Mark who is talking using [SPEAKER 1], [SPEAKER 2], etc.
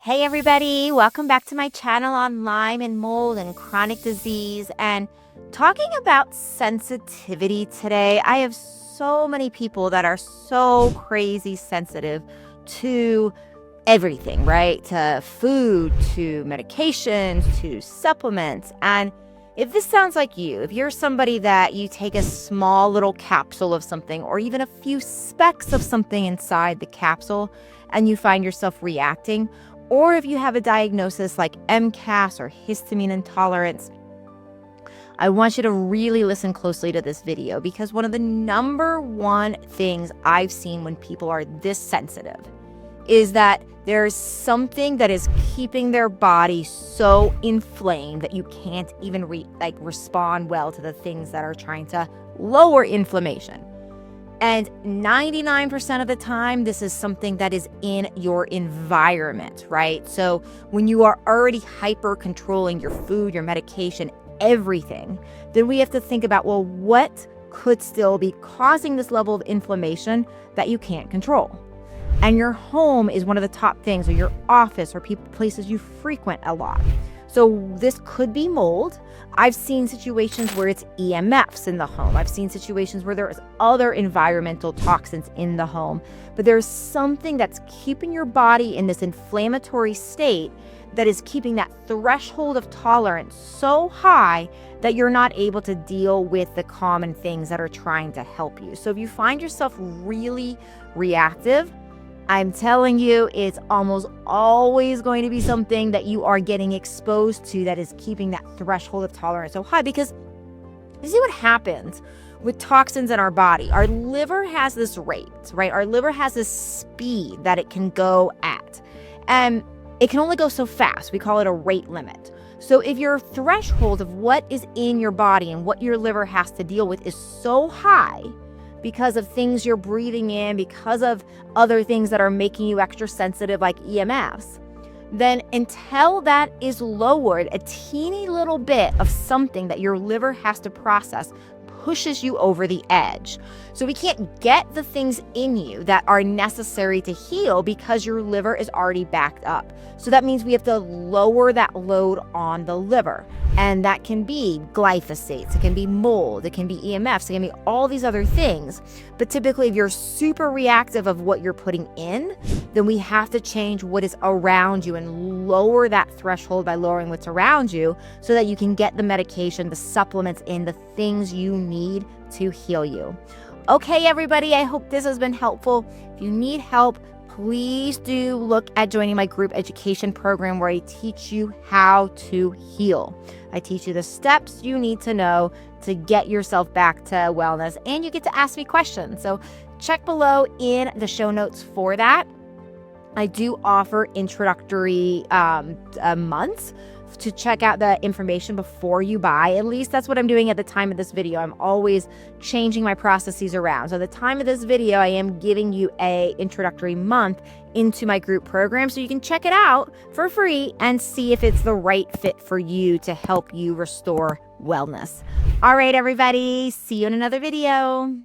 [SPEAKER 1] Hey everybody, welcome back to my channel on Lyme and mold and chronic disease and talking about sensitivity today. I have so many people that are so crazy sensitive to everything, right? To food, to medications, to supplements. And if this sounds like you, if you're somebody that you take a small little capsule of something or even a few specks of something inside the capsule and you find yourself reacting, or if you have a diagnosis like MCAS or histamine intolerance, I want you to really listen closely to this video because one of the number one things I've seen when people are this sensitive is that there's something that is keeping their body so inflamed that you can't even respond well to the things that are trying to lower inflammation. And 99% of the time, this is something that is in your environment, right? So when you are already hyper controlling your food, your medication, everything, then we have to think about, well, what could still be causing this level of inflammation that you can't control? And your home is one of the top things, or your office, or places you frequent a lot. So this could be mold. I've seen situations where it's EMFs in the home. I've seen situations where there's other environmental toxins in the home. But there's something that's keeping your body in this inflammatory state that is keeping that threshold of tolerance so high that you're not able to deal with the common things that are trying to help you. So if you find yourself really reactive, I'm telling you, it's almost always going to be something that you are getting exposed to that is keeping that threshold of tolerance so high. Because you see what happens with toxins in our body. Our liver has this rate, right? Our liver has this speed that it can go at. And it can only go so fast. We call it a rate limit. So if your threshold of what is in your body and what your liver has to deal with is so high, because of things you're breathing in, because of other things that are making you extra sensitive like EMFs, then until that is lowered, a teeny little bit of something that your liver has to process pushes you over the edge. So we can't get the things in you that are necessary to heal because your liver is already backed up. So that means we have to lower that load on the liver. And that can be glyphosates, it can be mold, it can be EMFs, it can be all these other things. But typically, if you're super reactive of what you're putting in, then we have to change what is around you and lower that threshold by lowering what's around you so that you can get the medication, the supplements in, the things you need to heal you. Okay, everybody, I hope this has been helpful. If you need help, please do look at joining my group education program where I teach you how to heal. I teach you the steps you need to know to get yourself back to wellness, and you get to ask me questions. So check below in the show notes for that. I do offer introductory months to check out the information before you buy. At least that's what I'm doing at the time of this video. I'm always changing my processes around. So at the time of this video, I am giving you a introductory month into my group program so you can check it out for free and see if it's the right fit for you to help you restore wellness. All right, everybody, see you in another video.